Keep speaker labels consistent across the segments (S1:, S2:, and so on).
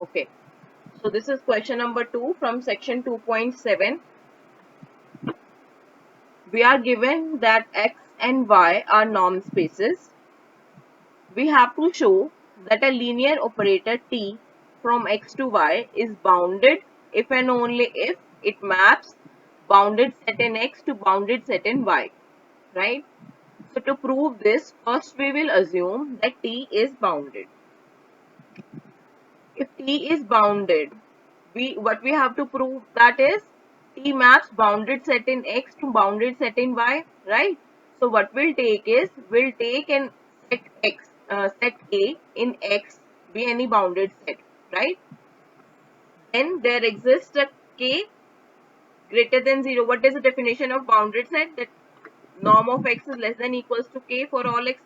S1: Okay, so this is question number 2 from section 2.7. We are given that x and y are norm spaces. We have to show that a linear operator T from x to y is bounded if and only if it maps bounded set in x to bounded set in y, right? So to prove this, first we will assume that T is bounded. If T is bounded, what we have to prove, that is T maps bounded set in x to bounded set in y, right? So what we'll take is, we'll take an set x, set A in x be any bounded set, right? Then there exists a k greater than 0. What is the definition of bounded set? That norm of x is less than equals to k for all x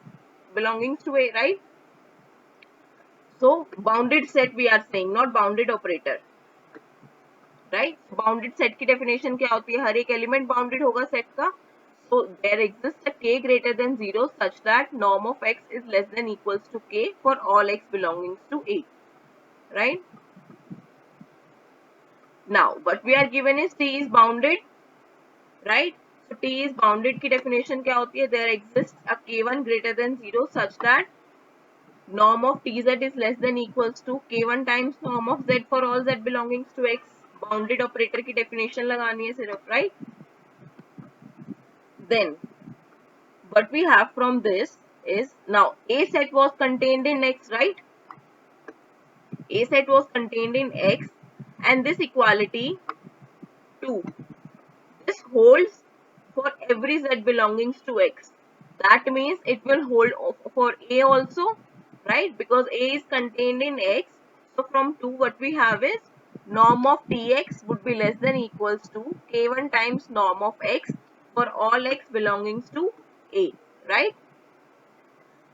S1: belongings to A, right? So bounded set we are saying, not bounded operator. Right bounded set की definition क्या होती है, हर एक element bounded होगा set का. So there exist a k greater than 0 such that norm of x is less than equals to k for all x belonging to A, right? Now what we are given is T is bounded, right? So T is bounded की definition क्या होती है, there exists a k1 greater than 0 such that norm of tz is less than equals to k1 times norm of z for all z belongings to x. Bounded operator की definition लगानी है सिर्फ, right? Then what we have from this is, now A set was contained in X, right? A set was contained in X, and this equality 2, this holds for every Z belongings to X. That means it will hold for A also, right? Because A is contained in X. So from 2 what we have is, norm of Tx would be less than equals to K1 times norm of X for all X belongings to A, right?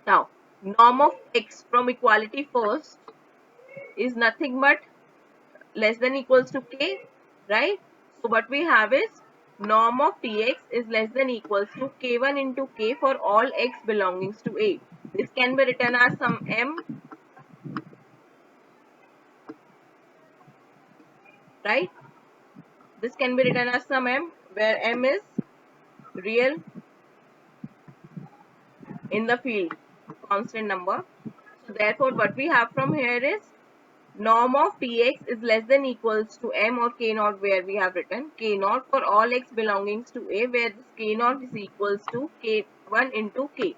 S1: Now, norm of x from equality first is nothing but less than equals to k, right? So what we have is, norm of tx is less than equals to k1 into k for all x belongings to A. This can be written as some m, right? This can be written as some m, where m is real in the field, constant number. So therefore what we have from here is, norm of Tx is less than equals to m or k naught, where we have written k naught for all x belongings to A, where this k naught is equals to k1 into k,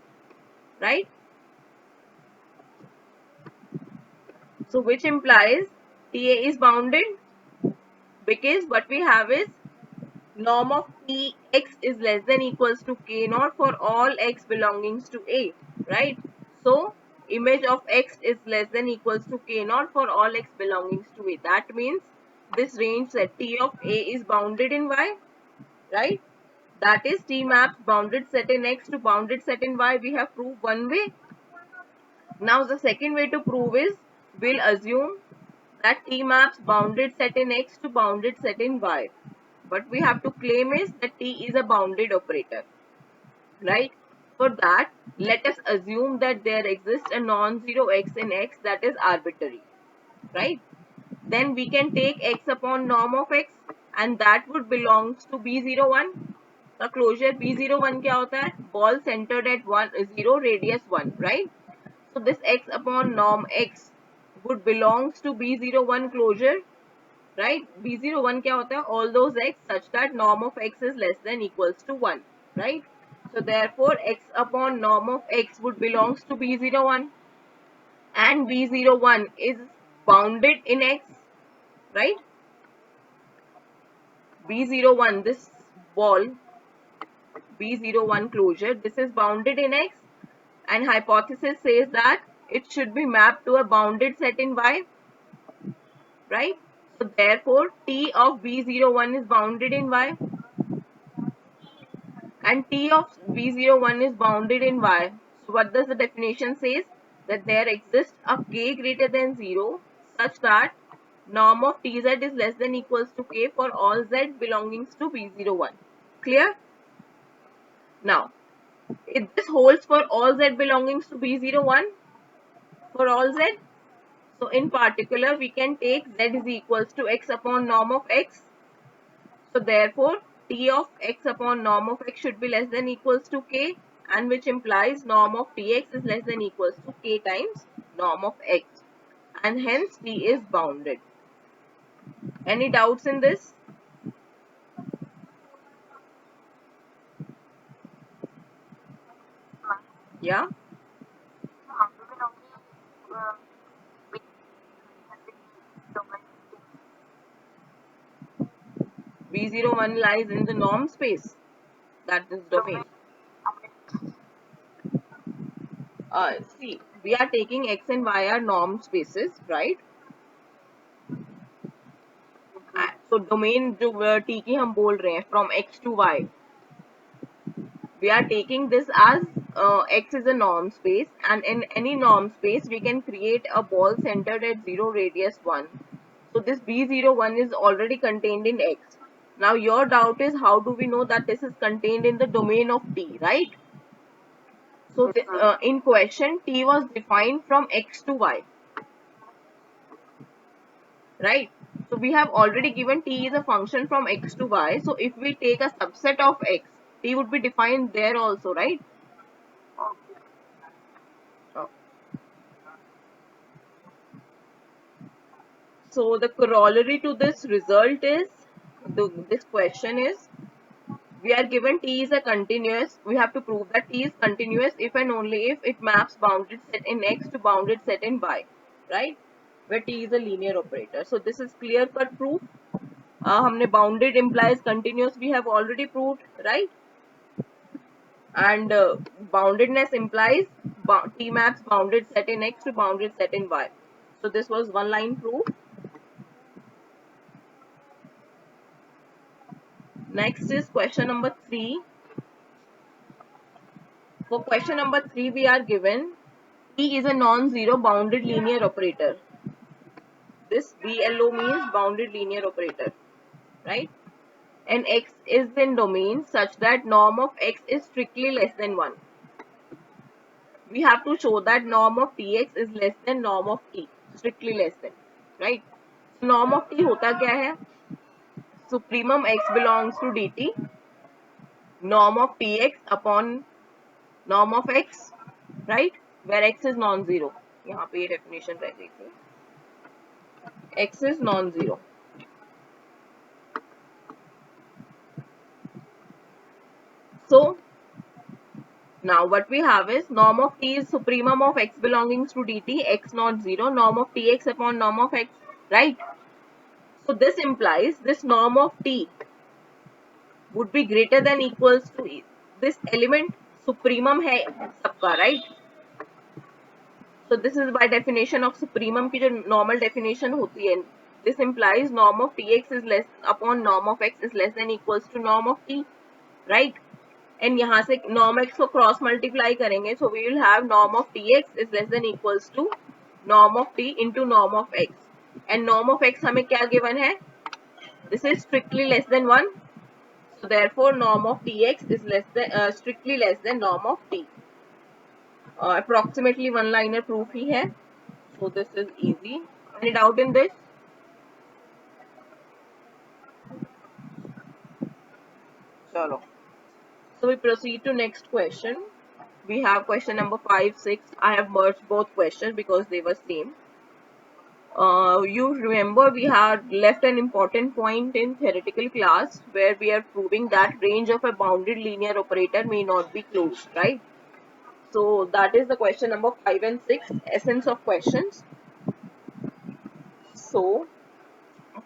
S1: right? So which implies Ta is bounded, because what we have is, norm of Tx is less than equals to k naught for all x belongings to A, right? So image of x is less than equals to k naught for all x belongings to A. That means this range set T of A is bounded in Y, right? That is, T maps bounded set in X to bounded set in Y. We have proved one way. Now the second way to prove is, we'll assume that T maps bounded set in X to bounded set in Y. What we have to claim is that T is a bounded operator, right? For that, let us assume that there exists a non-zero x in X that is arbitrary, right? Then we can take x upon norm of x, and that would belongs to B01. The closure B01 क्या होता है? Ball centered at 0, radius 1, right? So this x upon norm x would belongs to B01 closure, right? B01 क्या होता है? All those x such that norm of x is less than equals to 1, right? So therefore x upon norm of x would belongs to B01, and B01 is bounded in x, right? B01, this ball B01 closure, this is bounded in X, and hypothesis says that it should be mapped to a bounded set in Y, right? So therefore T of B01 is bounded in Y, and T of B01 is bounded in Y. So what does the definition says? That there exists a k greater than 0 such that norm of Tz is less than equals to k for all z belongings to B01. Clear? Now, if this holds for all z belongings to B01, for all z, So in particular, we can take z is equals to x upon norm of x. So therefore, t of x upon norm of x should be less than equals to k, and which implies norm of tx is less than equals to k times norm of x, and hence t is bounded. Any doubts in this? Yeah. B01 lies in the norm space. That is domain. See, we are taking x and y are norm spaces, right? So domain जो t की हम बोल रहे हैं from x to y, we are taking this as x is a norm space, and in any norm space we can create a ball centered at 0 radius 1. So this B01 is already contained in x. Now your doubt is, how do we know that this is contained in the domain of t, right? So in question, t was defined from x to y, right? So we have already given t is a function from x to y. So if we take a subset of x, t would be defined there also, right? Oh. So the corollary to this result is, this question is, we are given t is a continuous. We have to prove that t is continuous if and only if it maps bounded set in x to bounded set in y, right? Where t is a linear operator. So this is clear cut proof. हमने bounded implies continuous we have already proved, right? And boundedness implies t maps bounded set in x to bounded set in y. So this was one line proof. Next is question number 3. For question number 3, we are given t is a non-zero bounded linear operator. This BLO means bounded linear operator, right? And x is in domain such that norm of x is strictly less than 1. We have to show that norm of tx is less than norm of t, strictly less than, right? So norm of t होता क्या है? Supremum x belongs to dt, norm of tx upon norm of x, right? Where x is non-zero. यहाँ पे ये definition रह गई थी. X is non-zero. So now what we have is norm of t is supremum of x belongs to dt, x not 0, norm of tx upon norm of x, right? So this implies this norm of t would be greater than equals to this element supremum है सबका, right? So this is by definition of supremum की जो normal definition होती है. This implies norm of tx is less upon norm of x is less than equals to norm of t, right? And यहाँ से norm x को cross multiply करेंगे, so we will have norm of tx is less than equals to norm of t into norm of x. And norm of x हमें क्या given है? This is strictly less than 1. So therefore norm of tx is less than strictly less than norm of t. Approximately one liner proof ही है. So this is easy. Any doubt in this? Chalo. So we proceed to next question. We have question number 5, 6. I have merged both questions because they were same. You remember we had left an important point in theoretical class where we are proving that range of a bounded linear operator may not be closed, right? So that is the question number 5 and 6, essence of questions. So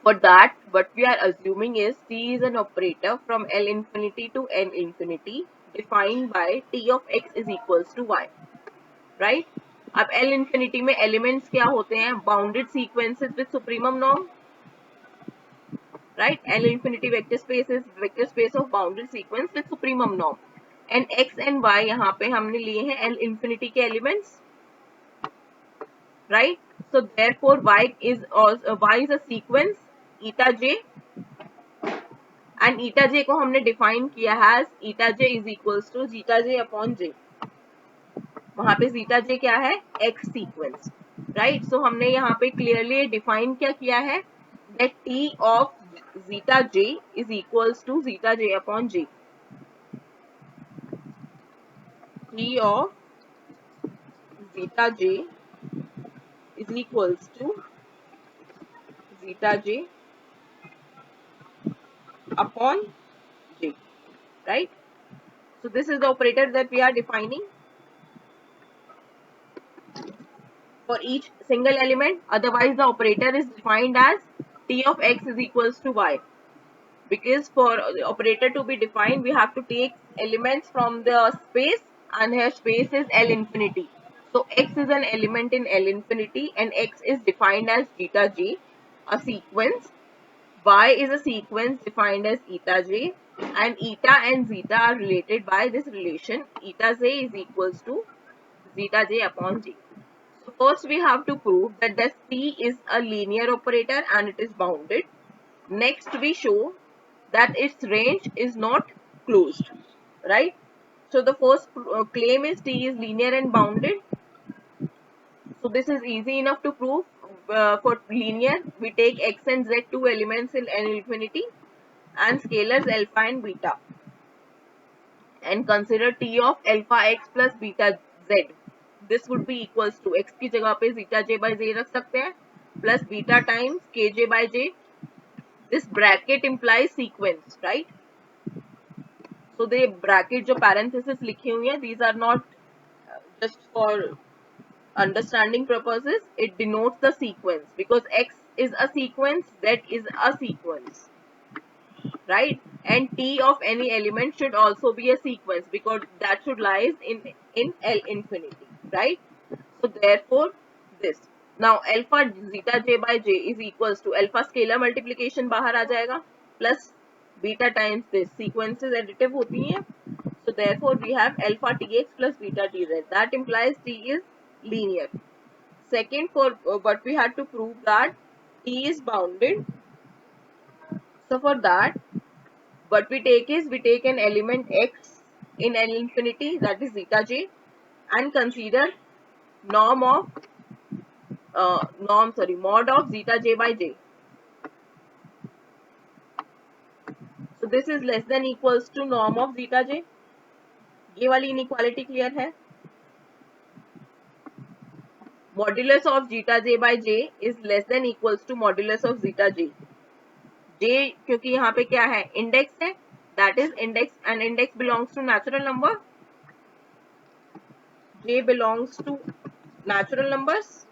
S1: for that, what we are assuming is T is an operator from L infinity to N infinity defined by T of x is equals to y, right? अब L infinity में elements क्या होते हैं? Bounded sequences with supremum norm, right? L infinity vector space is vector space of bounded sequence with supremum norm. And x and y यहाँ पे हमने लिए हैं L infinity के elements, right? So therefore y is a sequence eta j, and eta j को हमने define किया as eta j is equals to zeta j upon j. वहां पे zeta j क्या है? X sequence, right. सो हमने यहाँ पे क्लियरली डिफाइन क्या किया है, that T of zeta j is equals to zeta j upon j. T of zeta j is equals to zeta j upon j, right? So this is the operator that we are defining for each single element. Otherwise the operator is defined as t of x is equals to y, because for the operator to be defined we have to take elements from the space, and here space is L infinity. So x is an element in L infinity and x is defined as eta j, a sequence. Y is a sequence defined as eta j, and eta and zeta are related by this relation eta j is equals to zeta j upon j. So first we have to prove that this T is a linear operator and it is bounded. Next we show that its range is not closed, right? So the first claim is T is linear and bounded. So this is easy enough to prove. For linear, we take x and z, two elements in N infinity, and scalars alpha and beta, and consider T of alpha x plus beta z. This would be equals to x की जगह पे zeta j by j रख सकते हैं, plus beta times kj by j. This bracket implies sequence, right? So the bracket जो parenthesis लिखी हुई है, these are not just for understanding purposes. It denotes the sequence, because x is a sequence, z is a sequence, right? And t of any element should also be a sequence, because that should lies in L infinity, right? So therefore this. Now alpha zeta j by j is equals to alpha scalar multiplication बाहर आ जाएगा, plus beta times this. Sequences additive होती हैं. So therefore we have alpha tx plus beta tz. That implies t is linear. Second, for what we had to prove that t is bounded. So for that, what we take is, we take an element x in L infinity, that is zeta j, and consider norm of mod of zeta j by j. So this is less than equals to norm of zeta j. ये वाली inequality clear है. Modulus of zeta j by j is less than equals to modulus of zeta j. j क्योंकि यहाँ पे क्या है, index है, that is index, and index belongs to natural number. j belongs to natural numbers.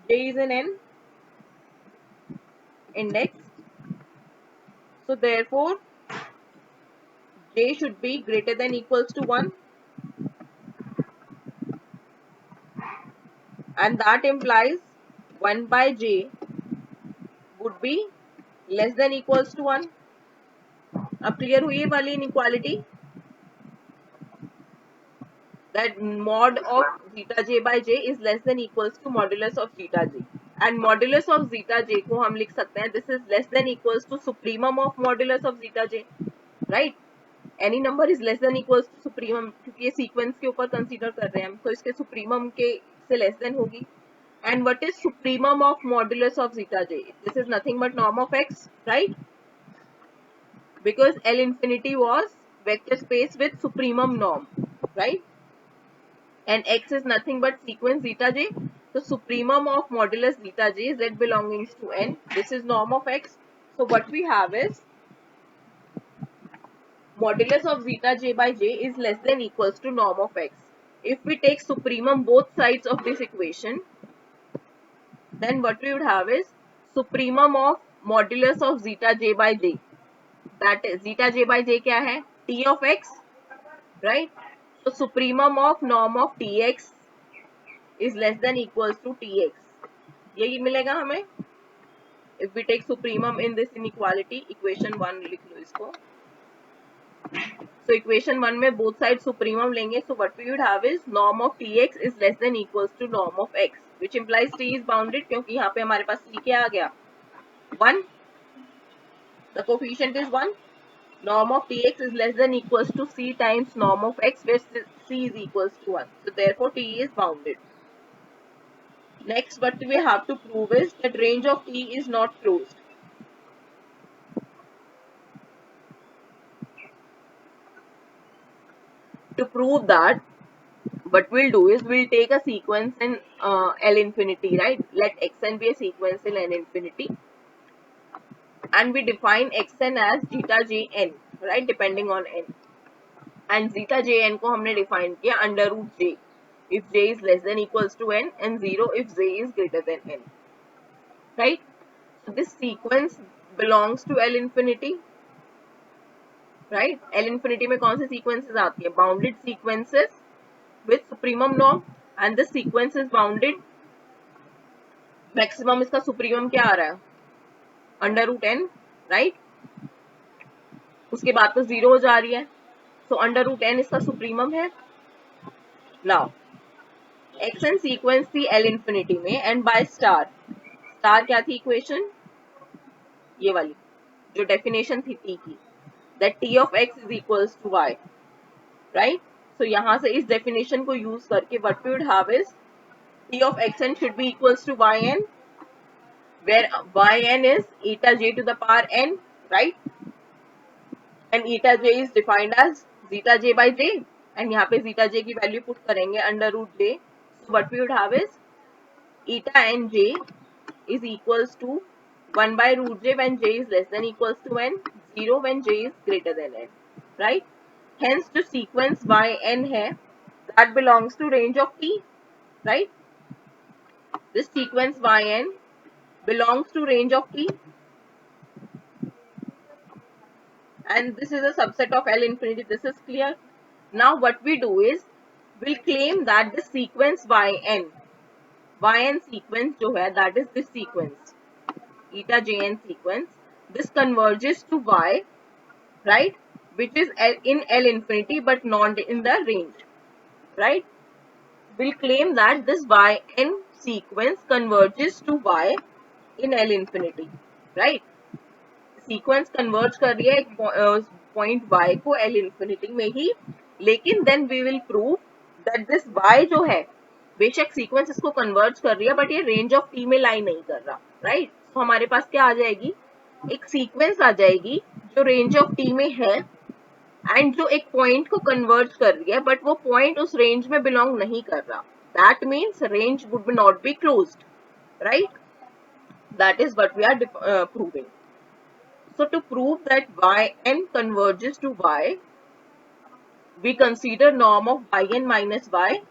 S1: j is an n index. So therefore j should be greater than equals to 1, and that implies 1 by j would be less than equals to 1. अब clear हुई वाली inequality, that mod of zeta j by j is less than equals to modulus of zeta j, and modulus of zeta j को हम लिख सकते हैं, this is less than equals to supremum of modulus of zeta j, right? Any number is less than equals to supremum, क्योंकि ये sequence के ऊपर consider कर रहे हैं हम, तो इसके supremum के से less than होगी. And what is supremum of modulus of zeta j? This is nothing but norm of x, right? Because L infinity was vector space with supremum norm, right? And x is nothing but sequence zeta j. So supremum of modulus zeta j, z belonging to n. This is norm of x. So what we have is modulus of zeta j by j is less than equals to norm of x. If we take supremum both sides of this equation, then what we would have is supremum of modulus of zeta j by j. That is zeta j by j क्या है? T of x, right? So supremum of norm of tx is less than equals to tx. यही मिलेगा हमें. If we take supremum in this inequality, equation 1 लिख लो इसको. So equation 1 में both sides supremum लेंगे. So what we would have is norm of tx is less than equals to norm of x, which implies t is bounded, क्योंकि यहाँ पे हमारे पास c क्या आ गया? 1. The coefficient is 1. Norm of tx is less than equals to c times norm of x, where c is equals to 1. So therefore t is bounded. Next, what we have to prove is that range of T is not closed. To prove that, what we'll do is we'll take a sequence in L infinity, right? Let xn be a sequence in L infinity, and we define xn as zeta jn, right? Depending on n, and zeta jn को हमने define किया under root j if j is less than equals to n and 0 if j is greater than n, right? So this sequence belongs to L infinity, right? L infinity में कौन से sequences आती है? Bounded sequences with supremum norm, and the sequence is bounded. Maximum इसका supremum क्या आ रहा है? Under root n, right? उसके बाद तो 0 हो जा रही है, so under root n इसका supremum है. Now xn sequence थी L infinity में and by star क्या थी equation? ये वाली जो definition थी t की, that t of x is equals to y, right? So यहाँ से इस definition को use करके what we would have is t of xn should be equals to yn, where yn is eta j to the power n, right? And eta j is defined as zeta j by j, and यहाँ पे zeta j की value put करेंगे under root j. So what we would have is eta n j is equals to 1 by root j when j is less than equals to n, 0 when j is greater than n, right? Hence जो sequence yn है that belongs to range of t, right? This sequence yn belongs to range of t, and this is a subset of L infinity. This is clear. Now what we do is we'll claim that the sequence yn sequence जो है, that is this sequence eta jn sequence, this converges to y, right, which is in L infinity but not in the range, right? We'll claim that this yn sequence converges to y in L infinity, right? Sequence converge कर रही है एक point y को L infinity में ही, लेकिन then we will prove that this y जो है बेशक सीक्वेंस इसको कन्वर्ज कर रही है बट ये रेंज ऑफ t में लाई नहीं कर रहा, राइट? तो हमारे पास क्या आ जाएगी? एक सीक्वेंस आ जाएगी जो रेंज ऑफ t में है एंड जो एक पॉइंट को कन्वर्ज कर रही है बट वो पॉइंट उस रेंज में बिलोंग नहीं कर रहा. That means range would not be closed, right? That is what we are proving. So to prove that yn converges to y, we consider norm of yn minus y,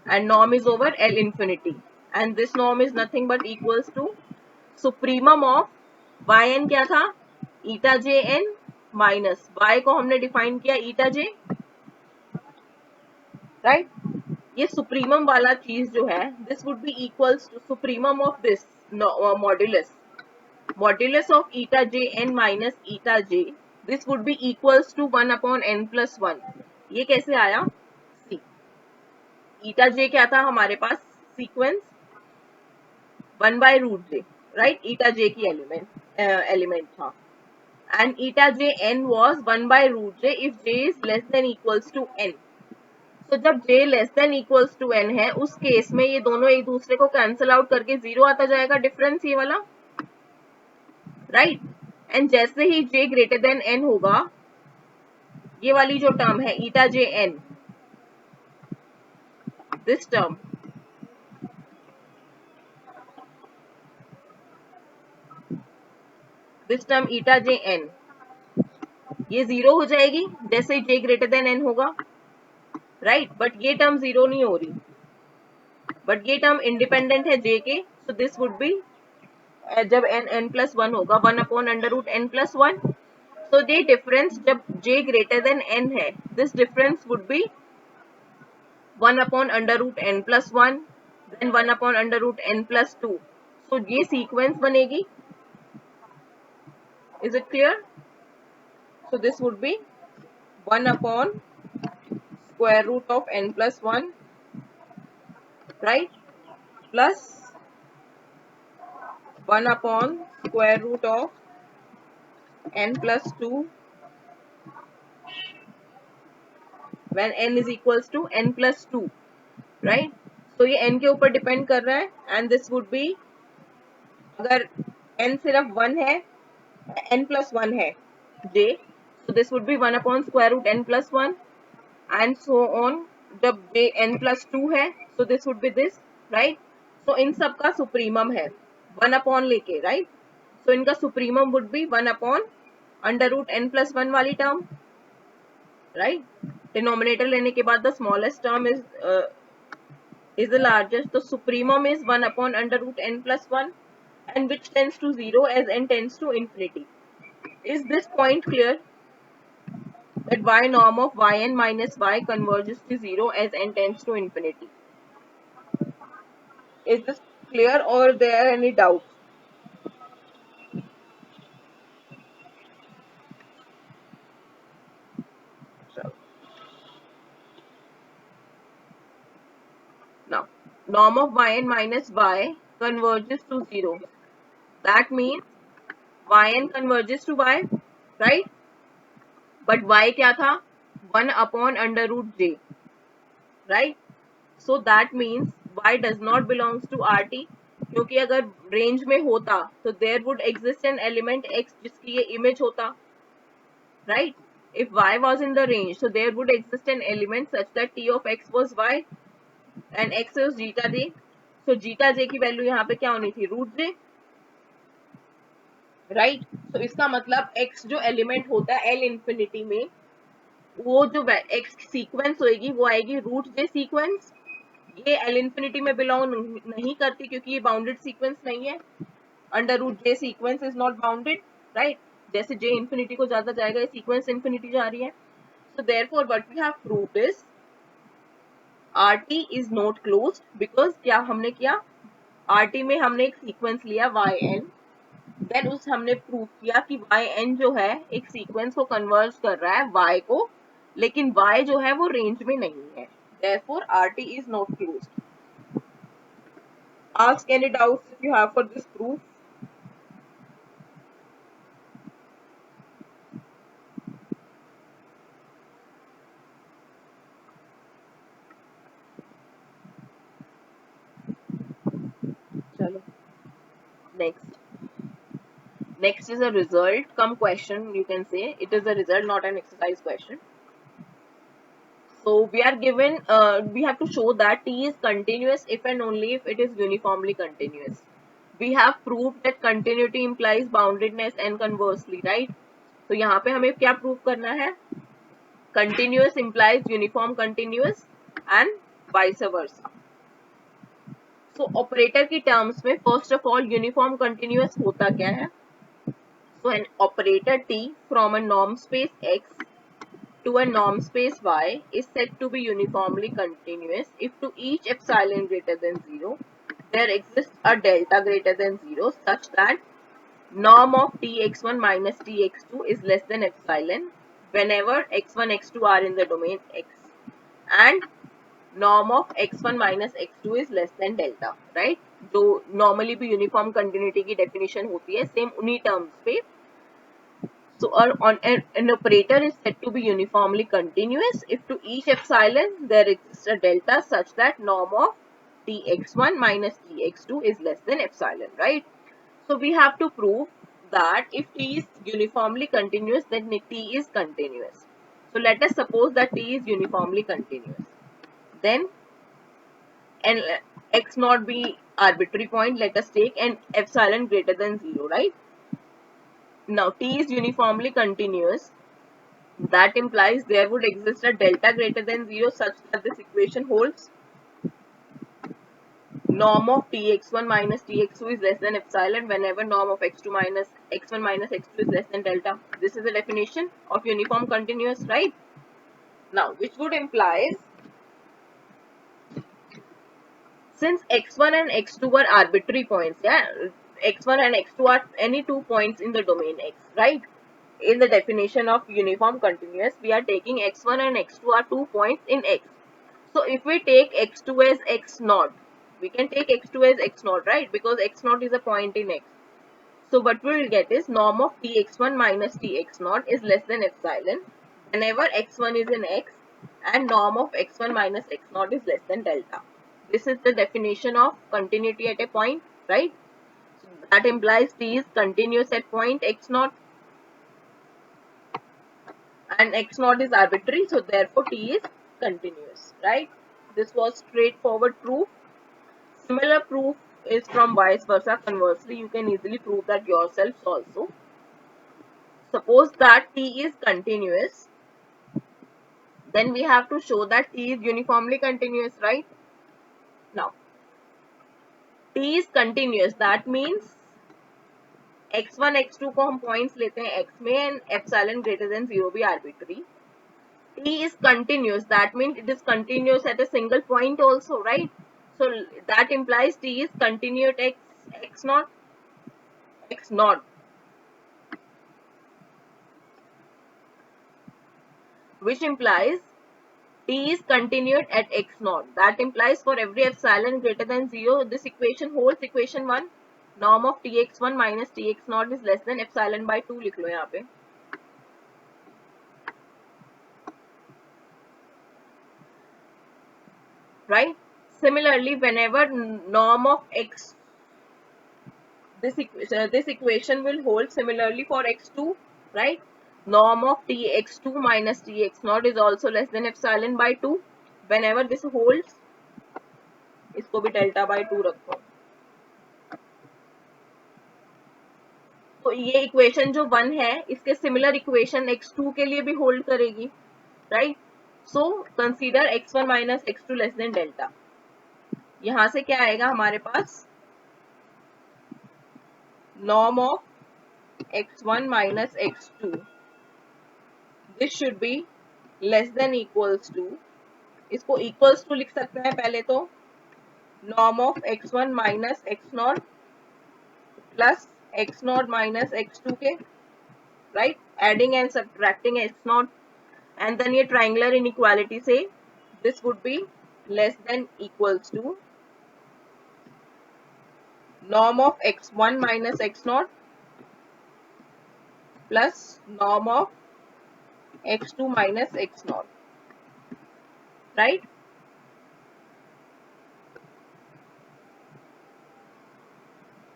S1: and norm is over L infinity, and this norm is nothing but equals to supremum of yn क्या था? eta jn minus y को हमने define किया eta j, right? ये supremum वाला चीज जो है, this would be equals to supremum of this modulus of eta jn minus eta j, this would be equals to 1 upon n plus 1. ये कैसे आया? See, eta j क्या था हमारे पास? Sequence 1 by root j, right? eta j की element था, and eta j n was 1 by root j if j is less than equals to n. तो जब j less than equals to n है, उस केस में ये दोनों एक दूसरे को कैंसिल आउट करके 0 आता जाएगा, डिफरेंस ये वाला, राइट? एंड जैसे ही j ग्रेटर देन n होगा, ये वाली जो टर्म है eta j n, this term, eta j n, ये 0 हो जाएगी जैसे ही j ग्रेटर देन n होगा, राइट? बट ये टर्म 0 नहीं हो रही, बट ये टर्म इंडिपेंडेंट है j के, सो दिस वुड बी जब n प्लस 1 होगा 1 upon under root n plus 1. So ये डिफरेंस जब j ग्रेटर देन n है, this difference would be 1 upon under root n plus 1, then 1 upon under root n plus 2. So ये sequence बनेगी. Is it clear? So this would be 1 upon square root of n plus 1, right, plus 1 upon square root of n plus 2 when n is equals to n plus 2, right? तो ये n के ऊपर depend कर रहा है and this would B, अगर n सिर्फ 1 है, n प्लस 1 है j, so this would be 1 upon square root n plus 1 and so on. जब j n plus 2 है, so this would be this, right? so इन सब का सुप्रीमम है 1 upon लेके, right? so इनका supremum would be 1 upon under root n plus 1 वाली term, right? Denominator लेने के बाद the smallest term is the largest, so supremum is 1 upon under root n plus 1 and which tends to 0 as n tends to infinity. Is this point clear? That y norm of yn minus y converges to 0 as n tends to infinity. Is this clear or there are any doubts? So, now, norm of yn minus y converges to 0. That means yn converges to y, right? But y क्या था? 1 upon under root j, right? So that means y does not belongs to RT, क्योंकि अगर range में होता तो there would exist an element x जिसकी ये image होता, right? If y was in the range, so there would exist an element such that t of x was y and x was zeta j. So zeta j की value यहाँ पे क्या होनी थी? Root j, right? तो इसका मतलब x जो एलिमेंट होता है L इंफिनिटी में, वो जो x सीक्वेंस होएगी वो आएगी रूट j सीक्वेंस. ये L इंफिनिटी में बिलोंग नहीं करती क्योंकि ये बाउंडेड सीक्वेंस नहीं है. Under root j sequence is not bounded, right? जैसे j इंफिनिटी को ज्यादा जाएगा, ये सीक्वेंस इंफिनिटी जा रही है. So therefore what we have proved is RT is not closed because क्या हमने किया? RT में हमने एक सीक्वेंस लिया yn, देन उस हमने प्रूव किया कि yn जो है एक सीक्वेंस को कन्वर्ज कर रहा है y को, लेकिन y जो है वो रेंज में नहीं है. Therefore RT is not closed. Ask any doubts if you have for this proof. चलो next. Next is a result come question, you can say. It is a result, not an exercise question. So we are given, we have to show that T is continuous if and only if it is uniformly continuous. We have proved that continuity implies boundedness and conversely, right? तो यहाँ पे हमें क्या prove करना है? Continuous implies uniform continuous and vice versa. So operator की terms में first of all uniform continuous होता क्या है? So an operator T from a norm space X to a norm space Y is said to be uniformly continuous if to each epsilon greater than 0 there exists a delta greater than 0 such that norm of Tx1 minus Tx2 is less than epsilon whenever x1 x2 are in the domain X and norm of x1 minus x2 is less than delta, right? जो normally भी uniform continuity की definition होती है same उन्हीं terms पे. So an operator is said to be uniformly continuous if to each epsilon there exists a delta such that norm of Tx1 minus Tx2 is less than epsilon, right? So we have to prove that if T is uniformly continuous, then T is continuous. So let us suppose that T is uniformly continuous. Then and x not be arbitrary point, let us take an epsilon greater than 0, right? Now T is uniformly continuous. That implies there would exist a delta greater than 0 such that this equation holds. Norm of Tx1 minus Tx2 is less than epsilon whenever norm of x2 minus x1 minus x2 is less than delta. This is the definition of uniform continuous, right? Now, which would imply since x1 and x2 were arbitrary points, yeah, x1 and x2 are any 2 points in the domain X, right? In the definition of uniform continuous, we are taking x1 and x2 are 2 points in X. So if we take x2 as x naught, we can take x2 as x naught, right? Because x naught is a point in X. So what we will get is norm of Tx1 minus Tx naught is less than epsilon whenever x1 is in X and norm of x1 minus x naught is less than delta. This is the definition of continuity at a point, right? So that implies T is continuous at point x naught, and x naught is arbitrary, so therefore T is continuous, right? This was straightforward proof. Similar proof is from vice versa. Conversely, you can easily prove that yourselves also. Suppose that T is continuous, then we have to show that T is uniformly continuous, right? Now, T is continuous, that means x1 x2 को हम points लेते हैं x में and epsilon greater than 0 भी arbitrary. T is continuous, that means it is continuous at a single point also, right? So that implies T is continuous at x naught, which implies T is continued at x naught. That implies for every epsilon greater than 0, this equation holds. Equation 1, norm of Tx1 minus Tx naught is less than epsilon by 2 लिख लो यहाँ पे. Right? Similarly, whenever norm of x, this equation will hold similarly for x2, right? Norm of Tx2 minus Tx naught is also less than epsilon by 2. Whenever this holds, इसको भी delta by 2 रखो. तो ये equation जो 1 है, इसके similar equation x2 के लिए भी होल्ड करेगी, right? So consider x1 minus x2 less than delta. यहां से क्या आएगा हमारे पास? Norm of x1 minus x2, this should be less than equals to, इसको इक्वल्स टू लिख सकते हैं पहले तो, norm of x1 minus x naught plus x naught minus x2 के, right? Adding and subtracting x naught, and then ये triangular inequality से this would be less than equals to norm of x1 minus x naught plus norm of x2 minus x naught, right?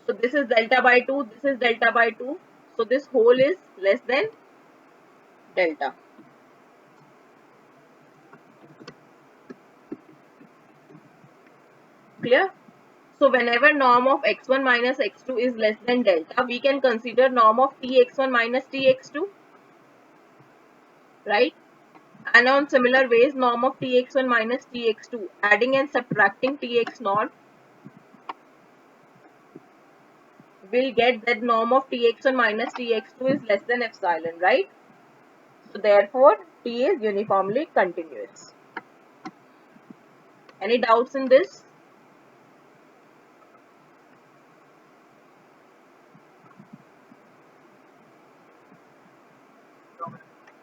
S1: So this is delta by 2, this is delta by 2, so this whole is less than delta. Clear? So whenever norm of x1 minus x2 is less than delta, we can consider norm of tx1 minus tx2, right? And on similar ways, norm of tx1 minus tx2, adding and subtracting tx naught, will get that norm of tx1 minus tx2 is less than epsilon, right? So therefore, T is uniformly continuous. Any doubts in this?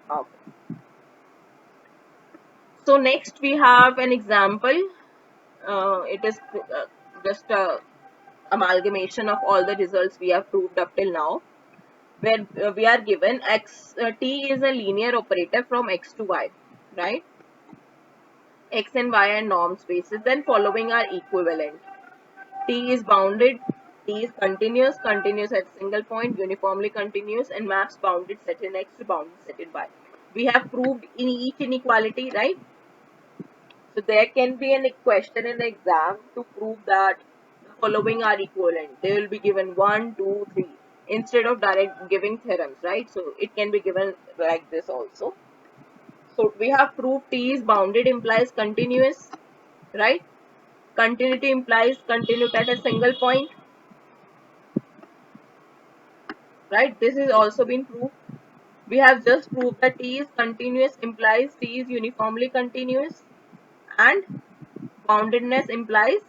S1: Okay. So next we have an example. It is just a amalgamation of all the results we have proved up till now, where we are given t is a linear operator from x to y, right? X and y are norm spaces, then following are equivalent. T is bounded, T is continuous, continuous at single point, uniformly continuous, and maps bounded set in X to bounded set in Y. We have proved in each inequality, right? So there can be a question in the exam to prove that the following are equivalent. They will be given 1, 2, 3 instead of direct giving theorems, right? So it can be given like this also. So we have proved T is bounded implies continuous, right? Continuity implies continuity at a single point, right? This is also been proved. We have just proved that T is continuous implies T is uniformly continuous, and boundedness implies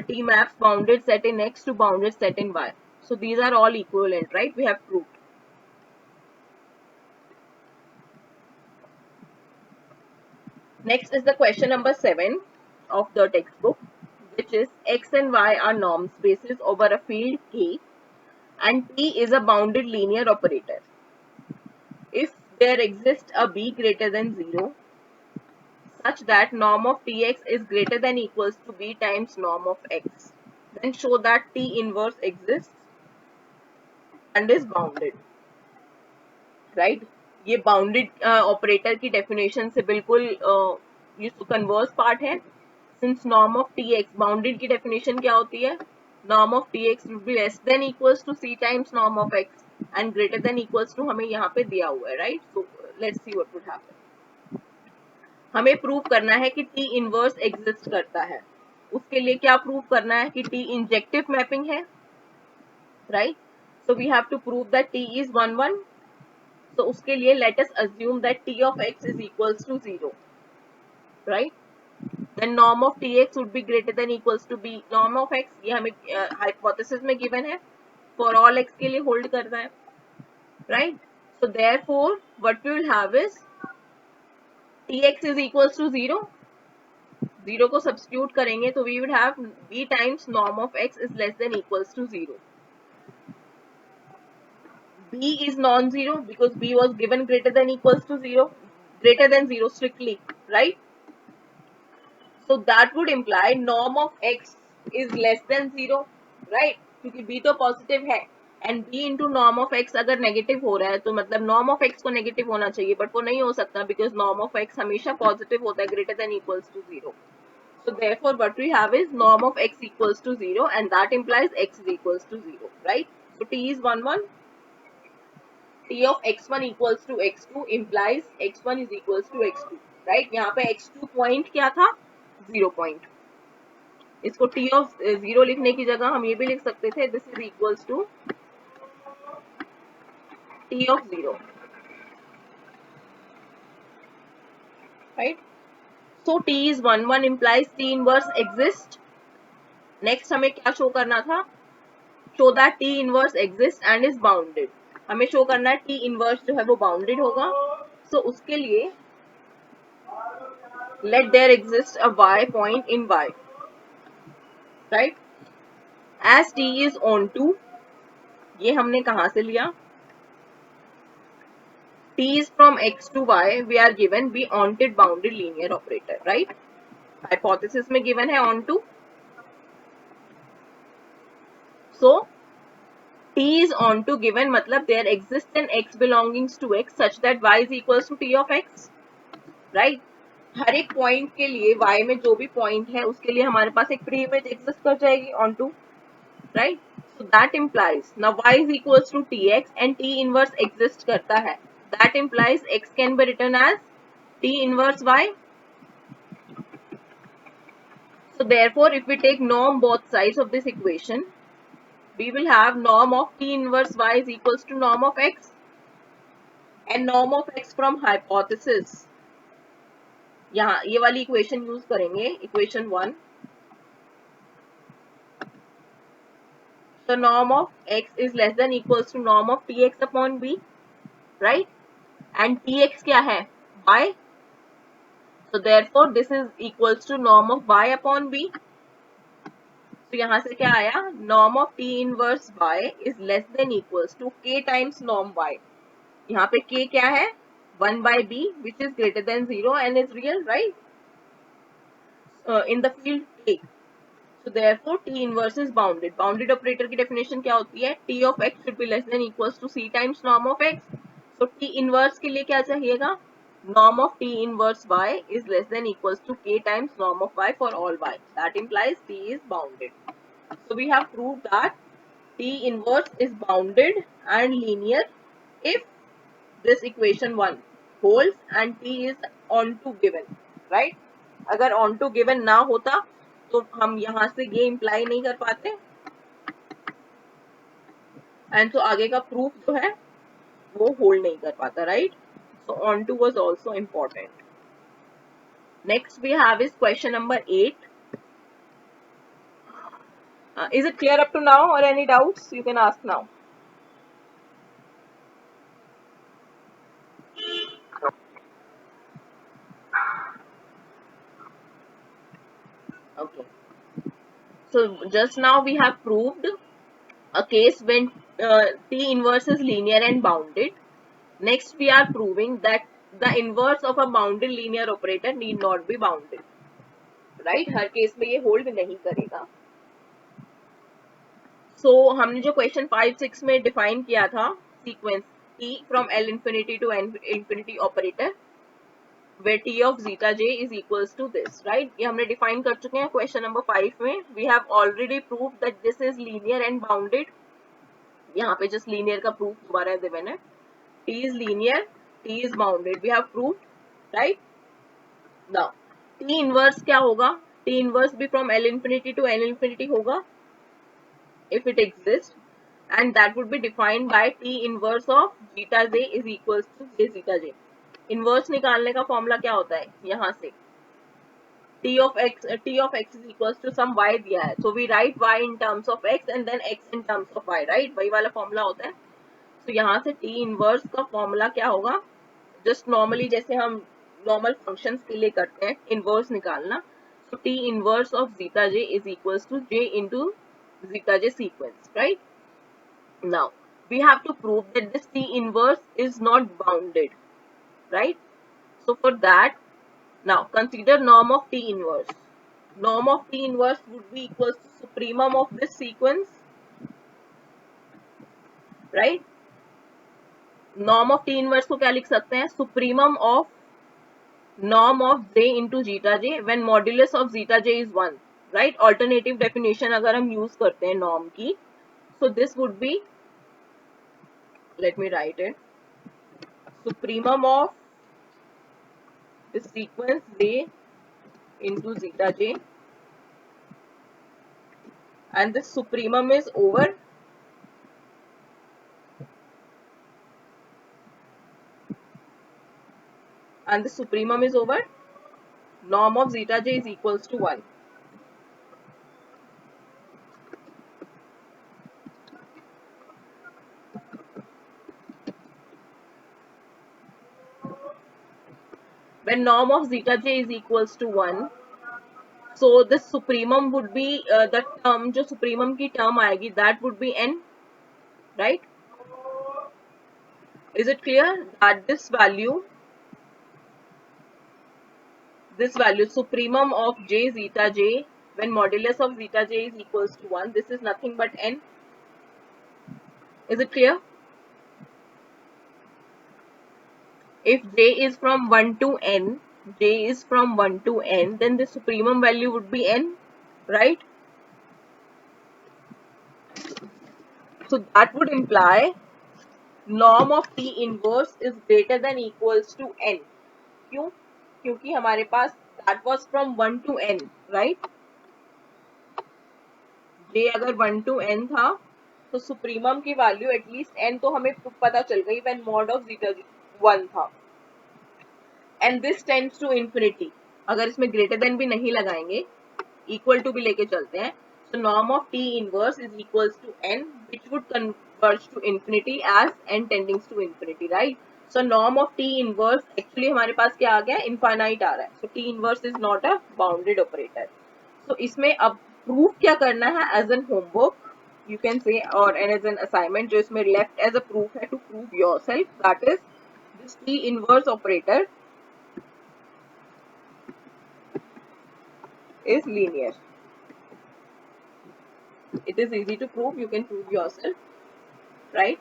S1: T maps bounded set in X to bounded set in Y. So these are all equivalent, right? We have proved. Next is the question number 7 of the textbook, which is X and Y are norm spaces over a field K, and T is a bounded linear operator. If there exists a B greater than 0, such that norm of Tx is greater than equals to b times norm of x. Then show that T inverse exists and is bounded. Right? ये bounded operator की definition से बिल्कुल ये तो converse part है. Since norm of Tx, bounded की definition क्या होती है? Norm of Tx will be less than equals to c times norm of x and greater than equals to हमें यहाँ पे दिया हुआ है, right? So let's see what would happen. हमें प्रूव करना है कि T इनवर्स एग्जिस्ट करता है. उसके लिए क्या प्रूव करना है कि T इंजेक्टिव मैपिंग है, right? So we have to prove that T is 1 1. तो उसके लिए let us assume that T of x is equals to 0, right? Then norm of Tx would be greater than equals to b norm of x. ये हमें hypothesis में given है, for all x के लिए hold करता है, right? So therefore what we will have is Tx is equals to 0. 0 को substitute करेंगे तो we would have b times norm of x is less than equals to 0. b is non-zero because b was given greater than equals to 0, greater than 0 strictly, right? So that would imply norm of x is less than 0, right? क्योंकि b तो positive है and b into norm of x अगर negative हो रहा है तो मतलब norm of x को नेगेटिव होना चाहिए, बट वो नहीं हो सकता बिकॉज नॉर्म ऑफ x हमेशा पॉजिटिव होता है greater than equals to 0. So therefore what we have is norm of x equals to 0 and that implies x is equals to 0, right? So t is 1 1. T of x1 equals to x2 implies x1 is equals to x2, right? यहाँ पे x2 point क्या था? 0 point. इसको t of 0 लिखने की जगह हम ये भी लिख सकते थे, this is equals to t of 0, right? So t is 1 1 implies T inverse exists. Next हमें क्या शो करना था? Show that T inverse exists and is bounded. हमें शो करना है T inverse जो है वो bounded होगा. So उसके लिए let there exist a y point in y, right? As T is onto, ये हमने कहाँ से लिया? T is from x to y, we are given be onted bounded linear operator, right? Hypothesis में given है onto. So T is onto given मतलब there exists an x belongings to x such that y is equals to T of x, right? हर एक point के लिए y में जो भी point है उसके लिए हमारे पास एक प्री इमेज एग्जिस्ट कर जाएगी onto, right? So that implies now y is equals to Tx and T inverse exist करता है. That implies x can be written as T inverse y. So therefore if we take norm both sides of this equation, we will have norm of T inverse y is equals to norm of x and norm of x from hypothesis. यहाँ ये वाली equation use करेंगे, equation 1. So norm of x is less than equals to norm of Tx upon b, right? And Tx क्या है? Y. So therefore this is equals to norm of y upon b. तो यहाँ से क्या आया? Norm of T inverse y is less than equals to k times norm y. यहाँ पे k क्या है? 1 by b which is greater than 0 and is real, right? In the field A. So therefore T inverse is bounded. Bounded operator की definition क्या होती है? T of x should be less than equals to c times norm of x. So T inverse के लिए क्या चाहिएगा? Norm of T inverse y is less than equals to k times norm of y for all y. That implies T is bounded. So we have proved that T inverse is bounded and linear if this equation 1 holds and T is onto given, right? अगर onto given ना होता तो हम यहाँ से ये imply नहीं कर पाते एंड तो आगे का प्रूफ जो है वो होल्ड नहीं कर पाता, right? So onto was also important. Next we have is question number 8. Is it clear up to now or any doubts? You can ask now. Okay. So just now we have proved a case when T inverse is linear and bounded. Next we are proving that the inverse of a bounded linear operator need not be bounded. Right, her case में ये hold नहीं करेगा. सो हमने जो question 5-6 में define किया था sequence T from L infinity to N infinity operator where T of zeta j is equals to this, right? ये हमने डिफाइन कर चुके हैं क्वेश्चन नंबर 5 में. We have already proved that this is linear and bounded. यहाँ पे just linear का proof दोबारा गिवन है. T is linear, T is bounded. We have proved, right? Now T inverse क्या होगा? T inverse भी from L infinity to N infinity होगा if it exists, and that would be defined by T inverse of zeta j is equals to j zeta j. Inverse निकालने का formula क्या होता है? यहाँ से T of x is equals to some y दिया है, so we write y in terms of x and then x in terms of y, right? वही वाला फॉर्मूला होता है. तो यहाँ से T inverse का फॉर्मूला क्या होगा? जस्ट नॉर्मली जैसे हम नॉर्मल फंक्शंस के लिए करते हैं इनवर्स निकालना. सो T inverse of zeta j is equals to j into zeta j sequence, right? Now we have to prove that this T inverse is not bounded, right? So for that, now consider norm of T inverse. Norm of T inverse would be equals to supremum of this sequence, right? Norm of T inverse को क्या लिख सकते हैं? Supremum of norm of j into zeta j when modulus of zeta j is 1, right? Alternative definition अगर हम use करते हैं norm की, so this would be, let me write it, supremum of the sequence j into zeta j, and this supremum is over norm of zeta j is equals to 1. When norm of zeta j is equals to 1, so this supremum would be the term, जो supremum की term आएगी, that would be n, right? Is it clear that this value supremum of j zeta j when modulus of zeta j is equals to 1, this is nothing but n. Is it clear? If j is from 1 to n, then the supremum value would be n, right? So that would imply norm of T inverse is greater than equals to n. क्यों? क्योंकि हमारे पास that was from 1 to n, right? j अगर 1 to n था तो supremum की value at least n तो हमें पता चल गई when mod of zeta 1 था, and this tends to infinity. अगर इसमें greater than भी नहीं लगाएंगे, equal to भी लेके चलते हैं, so norm of T inverse is equals to n, which would converge to infinity as n tending to infinity, right? So norm of T inverse actually हमारे पास क्या आ गया? Infinite आ रहा है. So T inverse is not a bounded operator. So इसमें अब proof क्या करना है as an homework, you can say, or as an assignment जो इसमें left as a proof है to prove yourself, that is this T inverse operator is linear. It is easy to prove, you can prove yourself, right?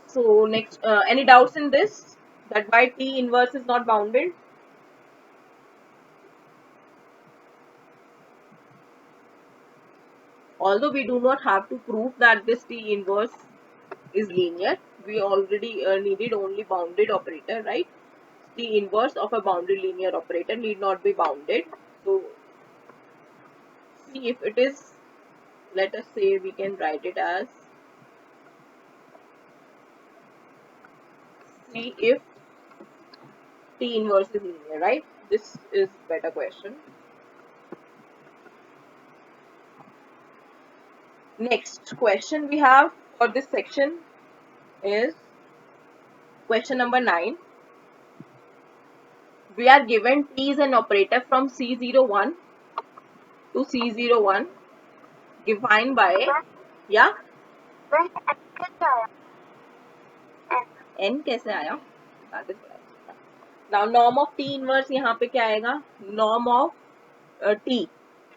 S1: So next, any doubts in this, that why T inverse is not bounded? Although we do not have to prove that this T inverse is linear, we already needed only bounded operator, right? T inverse of a bounded linear operator need not be bounded. So see if it is, let us say we can write it as, see if T inverse is linear, right? This is better question. Next question we have for this section is question number 9. We are given T is an operator from C01 to C01 defined by या n कैसे आया, now norm of T inverse यहाँ पे क्या आएगा, norm of T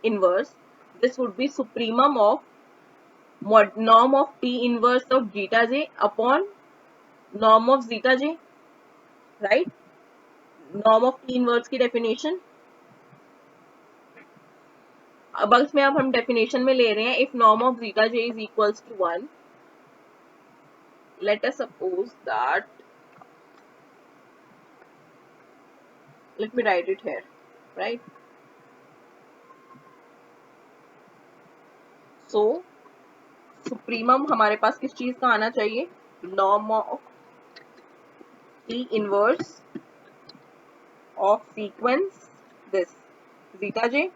S1: inverse, this would B supremum of norm of T inverse of zeta j upon norm of zeta j, right? Norm of T inverse की definition, अब इसमें अब हम definition में ले रहे हैं, if norm of zeta j is equals to 1, let us suppose that, let me write it here, right? So supremum हमारे पास किस चीज का आना चाहिए, norm of T inverse of sequence this zeta J,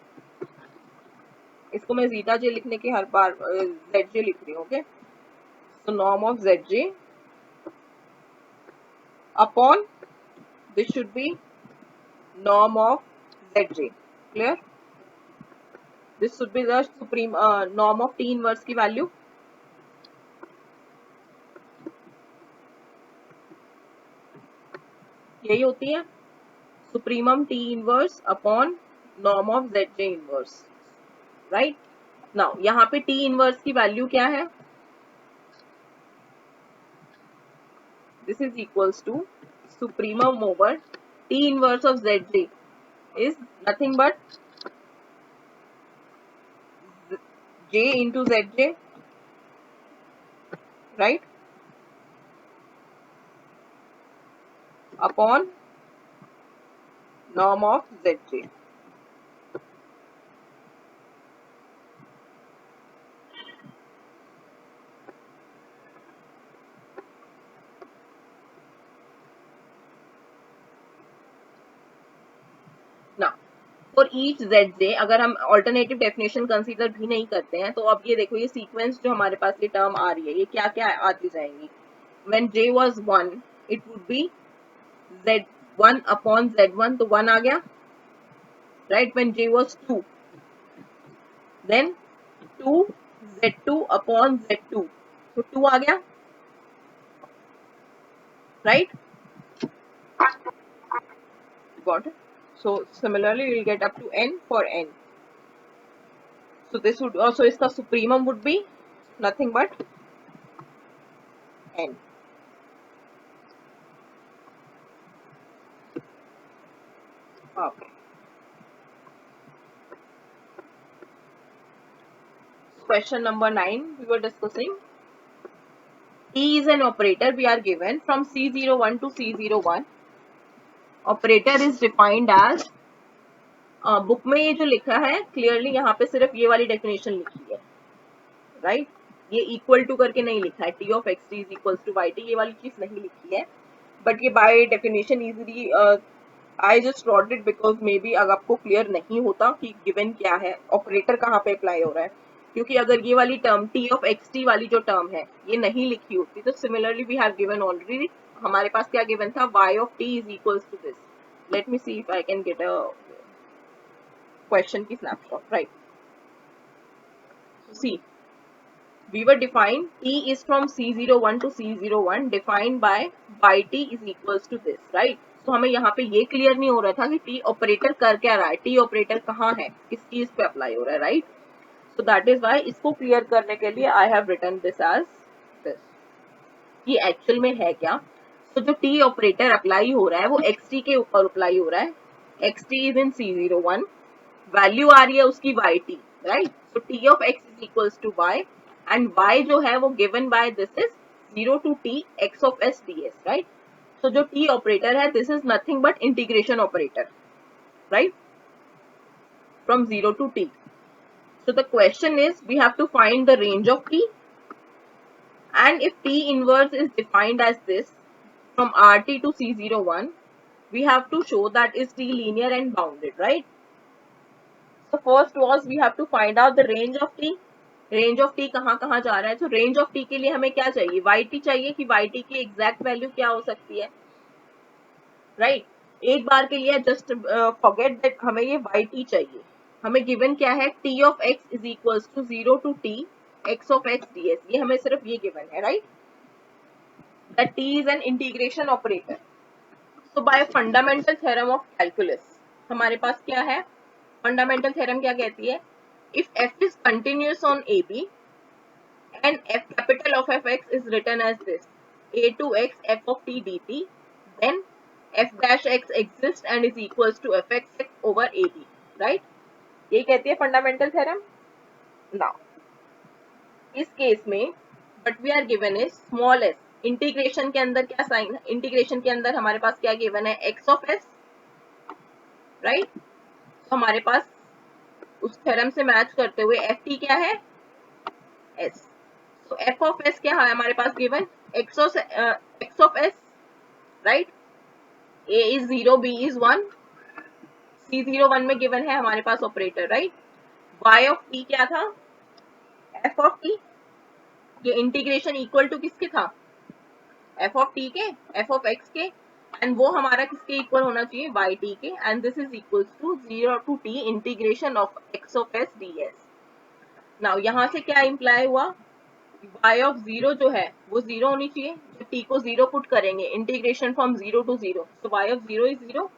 S1: इसको मैं जीटा जे लिखने के हर बार जेड जे लिख रही हूँ, okay? So norm of Z J upon this should be norm of Z J, clear? This should be the supreme norm of T inverse की value, यही होती है supremum T inverse upon norm of Z J inverse, right? Now यहाँ पे T inverse की value क्या है, this is equals to supremum over T inverse of Z J is nothing but j into zj, right? Upon norm of zj. Now, for each zj अगर हम alternative definition consider भी नहीं करते हैं, तो अब ये देखो, ये सीक्वेंस जो हमारे पास ये टर्म आ रही है, ये क्या क्या आती जाएंगी, when j was 1 it would be z1 upon z1, तो 1 आ गया, right? When j was 2 then 2 z2 upon z2, तो 2 आ गया, right? Got it? So similarly we will get up to n for n. So this would also, इसका supremum would be nothing but n. Okay. Question number 9 we were discussing. T is an operator we are given from C01 to C01. Operator is defined as book में ये जो लिखा है clearly यहाँ पे सिर्फ ये वाली डेफिनेशन लिखी है, राइट? ये इक्वल टू करके नहीं लिखा है, t of x t is equal to y t, ये वाली चीज नहीं लिखी है, बट ये by definition easily I just wrote it because maybe अगर आपको क्लियर नहीं होता कि गिवन क्या है, ऑपरेटर कहाँ पे अप्लाई हो रहा है, क्योंकि अगर ये वाली term t of x t वाली जो टर्म है ये नहीं लिखी होती, तो similarly we have given already, हमारे पास क्या गिवन था, y of t is equal to this, let me see if I can get a question की snapshot, right? So see, we were defined t is from C01 to C01 defined by yt is equals to this, right? So हमें यहाँ पे ये clear नहीं हो रहा था कि t ऑपरेटर कर क्या रहा है, t ऑपरेटर कहाँ है, किस चीज पे अप्लाई हो रहा है, right? So that is why इसको क्लियर करने के लिए I have written this as this, ये एक्चुअल में है क्या? तो जो t ऑपरेटर अप्लाई हो रहा है वो xt के ऊपर अप्लाई हो रहा है, xt is in C01, value आ रही है उसकी yt, right? So t of x is equals to y and y जो है वो given by this is 0 to t x of s ds, right? So जो t ऑपरेटर है this is nothing but integration operator, right? From 0 to t. So the question is we have to find the range of t, and if t inverse is defined as this from RT to C01, we have to show that is t linear and bounded, right? So first was we have to find out the range of t. Range of T कहाँ कहाँ जा रहा है, तो range of T के लिए हमें क्या चाहिए, वाई टी चाहिए कि वाई टी की एग्जैक्ट वैल्यू क्या हो सकती है, राइट? एक बार के लिए जस्ट फॉरगेट दैट हमें ये वाई टी चाहिए, हमें गिवन क्या है, t of x is equals to 0 to t x of x d s, ये हमें सिर्फ ये गिवन है, right, that t is an integration operator. So by fundamental theorem of calculus हमारे पास क्या है, फंडामेंटल थ्योरम क्या कहती है, if f is continuous on a b and f capital of fx is written as this, a to x f of t dt, then f dash x exists and is equals to fx over ab, right, ये कहती है fundamental theorem. Now इस case में what we are given is small s, integration के अंदर क्या sign है, integration के अंदर हमारे पास क्या गिवन है, x ऑफ s, राइट, तो हमारे पास उस थ्योरम से मैच करते हुए एफ टी क्या है, s. तो f ऑफ s क्या है हमारे पास given, x of s, right, a is 0 b is 1, c0 1 में गिवन है हमारे पास operator, right, y of t क्या था, f ऑफ t, ये इंटीग्रेशन इक्वल टू किसके था, f ऑफ t के, f ऑफ x के, एंड वो हमारा किसके इक्वल होना चाहिए, y t के, and this is equal to 0 to t integration of x of s ds. Now यहाँ से क्या इंप्लाई हुआ, y ऑफ 0 जो है वो 0 होनी चाहिए, जब t को 0 पुट करेंगे, integration from 0 to 0, so y of 0 is 0,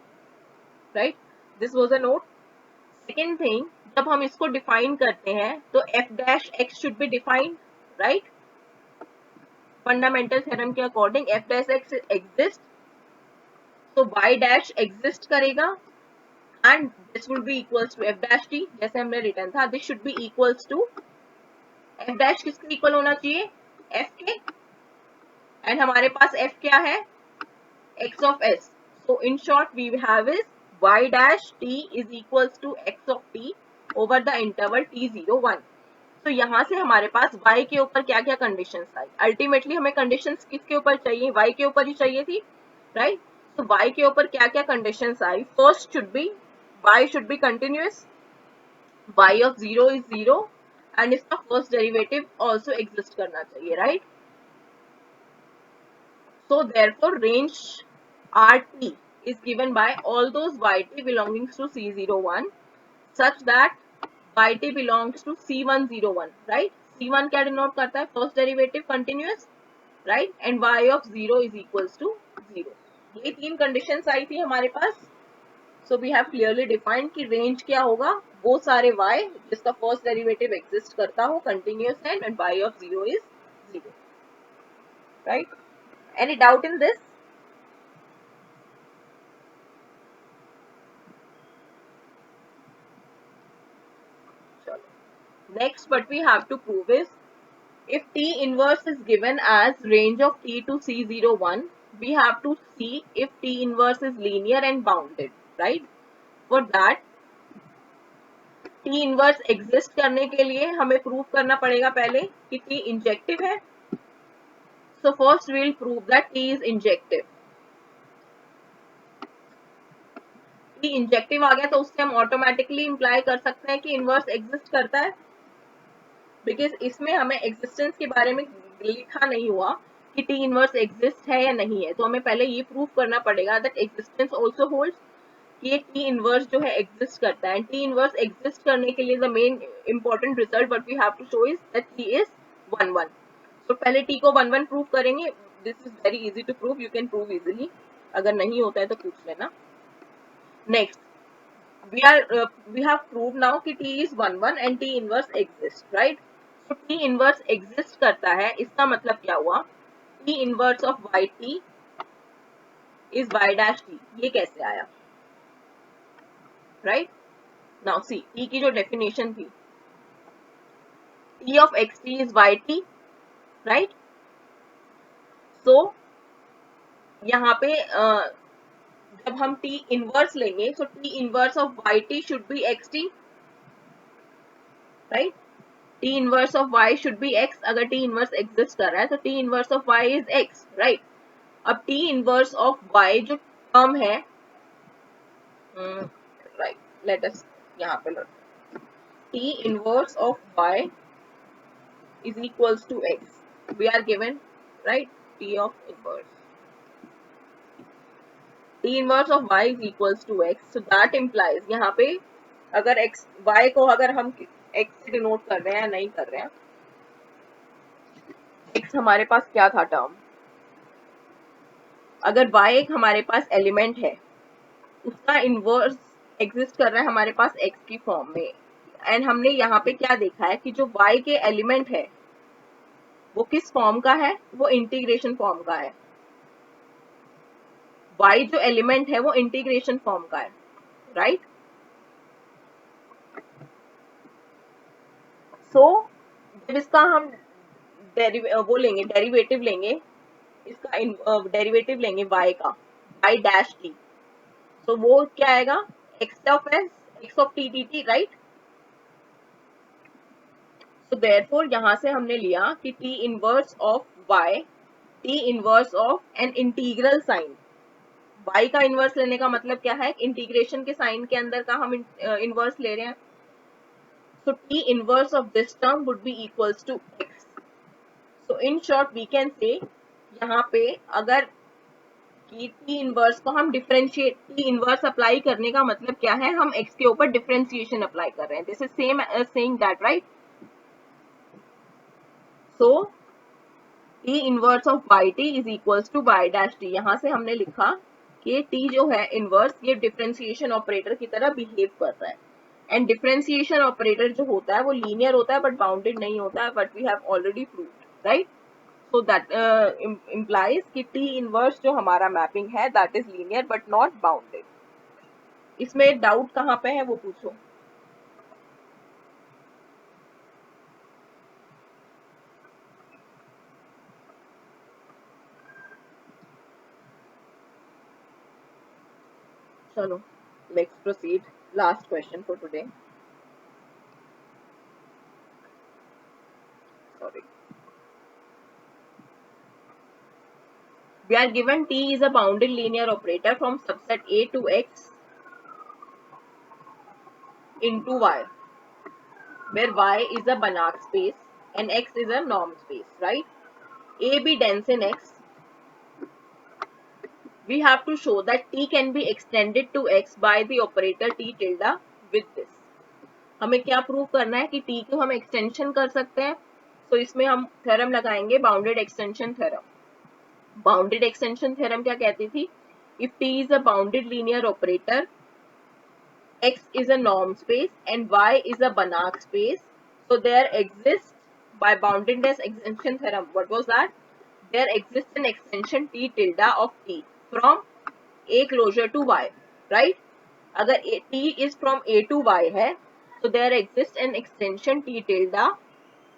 S1: right, this was a note. Second thing, जब हम इसको डिफाइन करते हैं तो f dash x should be defined, right, fundamental theorem के according f dash x exist, तो y डैश एग्जिस्ट करेगा and this will be equals to f dash t, जैसे हमने रिटर्न था, this should be equals to f dash किसके equal होना चाहिए, f के, एंड हमारे पास f क्या है, x of s. So in short we have is y dash t is equals to x of t over the interval t0 1. तो यहाँ से हमारे पास y के ऊपर क्या क्या कंडीशंस आई, अल्टीमेटली हमें कंडीशंस किसके ऊपर चाहिए, y के ऊपर ही चाहिए थी, राइट, तो y के ऊपर क्या क्या conditions I, first should be y should be continuous, y of 0 is 0 and इसका फर्स्ट डेरिवेटिव ऑल्सो एग्जिस्ट करना चाहिए, right. So therefore range RT is given by all those YT belonging to C01 such that YT belongs to C101, right? C1 क्या denote करता है, first derivative continuous, right? And Y of 0 is equals to 0. ये तीन conditions आई थी हमारे पास. So we have clearly defined कि range क्या होगा, वो सारे Y जिसका first derivative exist करता हो continuous है and Y of 0 is 0, right? Any doubt in this? Next, what we have to prove is, if T inverse is given as range of T to C01, we have to see if T inverse is linear and bounded, right? For that, T inverse exist करने के लिए हमें prove करना पड़ेगा पहले कि T injective है. So first we will prove that T is injective. T injective आ गया तो उससे हम automatically imply कर सकते हैं कि inverse exist करता है, बिकॉज इसमें हमें एग्जिस्टेंस के बारे में लिखा नहीं हुआ कि टी इनवर्स एग्जिस्ट है या नहीं है, तो हमें पहले ये प्रूव करना पड़ेगा दैट एग्जिस्टेंस आल्सो होल्ड्स, कि ये टी इनवर्स जो है एग्जिस्ट करता है. टी इनवर्स एग्जिस्ट करने के लिए the main important result what we have to show is that t is 1 1. तो पहले टी को 1 1 प्रूव करेंगे. This is very easy to prove, you can prove easily, अगर नहीं होता है तो पूछ लेना. Next we have proved now कि t is 1 1 and t inverse exists, right? तो t inverse exist करता है, इसका मतलब क्या हुआ, t inverse of yt is y dash t. ये कैसे आया, right? Now see, t की जो definition थी, t of xt is yt, right? So यहाँ पे जब हम t inverse लेंगे, so t inverse of yt should be xt, right? T inverse of y should be x. अगर T inverse exist कर रहा है तो T inverse of y is x, right? अब T inverse of y जो term है, right? Let us यहाँ पे T inverse of y is equals to x. We are given, right? T of inverse. T inverse of y is equals to x. So that implies यहाँ पे अगर x y को अगर हम x से denote कर रहे हैं या नहीं कर रहे हैं, x हमारे पास क्या था टर्म, अगर y एक हमारे पास एलिमेंट है, उसका इनवर्स एग्जिस्ट कर रहा है हमारे पास x की फॉर्म में, एंड हमने यहाँ पे क्या देखा है कि जो y के एलिमेंट है वो किस फॉर्म का है, वो इंटीग्रेशन फॉर्म का है। y जो एलिमेंट है वो इंटीग्रेशन फॉर्म का है, राइट। सो जब इसका हम वो लेंगे, डेरिवेटिव लेंगे, इसका डेरिवेटिव लेंगे y का, y डैश t, तो वो क्या आएगा, x of s, x of t dt, right. So therefore यहाँ से हमने लिया कि t inverse of y, t inverse of an integral sign, y का इनवर्स लेने का मतलब क्या है, इंटीग्रेशन के साइन के अंदर का हम इनवर्स ले रहे हैं। So t inverse of this term would be equals to x. So in short we can say यहाँ पे अगर कि t inverse को हम डिफरेंशिएट, t inverse अप्लाई करने का मतलब क्या है, हम x के ऊपर डिफरेंशिएशन अप्लाई कर रहे हैं। This is same as saying that, right. So t inverse of yt is equals to y dash t। यहाँ से हमने लिखा कि t जो है इनवर्स, ये डिफरेंशिएशन ऑपरेटर की तरह बिहेव कर रहा है, एंड डिफरेंशिएशन ऑपरेटर जो होता है वो लीनियर होता है बट बाउंडेड नहीं होता है, but we have already proved, right. So that implies कि t इनवर्स जो हमारा मैपिंग है that is linear but not bounded. इसमें डाउट कहाँ पे है वो पूछो। चलो let's proceed, last question for today. Sorry. We are given t is a bounded linear operator from subset A to X into Y, where Y is a Banach space and X is a norm space, right? A be dense in X. We have to show that t can be extended to X by the operator t tilde with this. हमें क्या prove करना है कि t को हम extension कर सकते हैं, तो इसमें हम थ्योरम लगाएंगे, bounded extension theorem. Bounded extension theorem क्या कहती थी, if t is a bounded linear operator, X is a norm space and Y is a Banach space, so there exists, by boundedness extension theorem, what was that, there exists an extension t tilde of t from A closure to Y, right? अगर t is from A to Y है, तो there exists an extension t tilde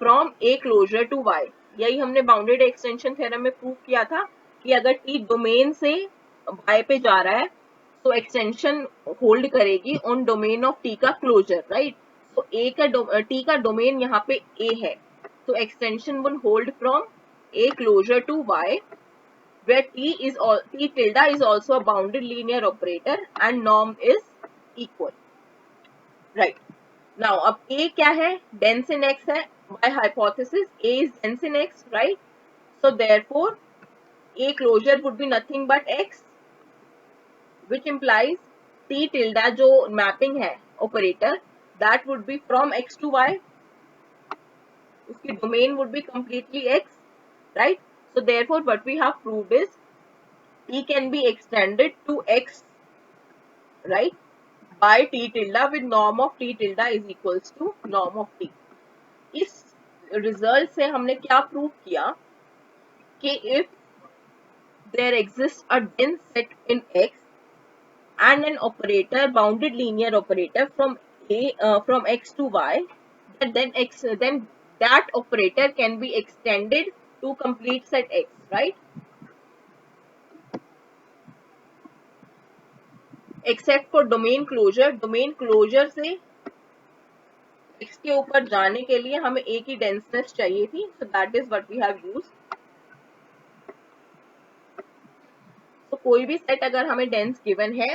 S1: from A closure to Y। यही हमने bounded extension theorem में prove किया था कि अगर t डोमेन से Y पे जा रहा है तो एक्सटेंशन होल्ड करेगी ऑन डोमेन ऑफ t का क्लोजर, राइट। तो a का t का डोमेन यहाँ पे a है, तो extension will hold from a closure to y, where t tilde is also a bounded linear operator and norm is equal, right। now अब a क्या है, dense in x है, by hypothesis a is dense in x, right। so therefore a closure would be nothing but x, which implies t tilde जो mapping है operator, that would be from x to y, उसकी domain would be completely x, right। so therefore what we have proved is t can be extended to x, right, by t tilde with norm of t tilde is equals to norm of t। इस result से हमने क्या prove किया कि if there exists a dense set in x and an operator, bounded linear operator from from x to y, then that operator can be extended to complete set x, right, except for domain closure। domain closure से x के ऊपर जाने के लिए हमें a की डेंसनेस चाहिए थी, so that is what we have used। तो कोई भी सेट अगर हमें डेंस गिवन है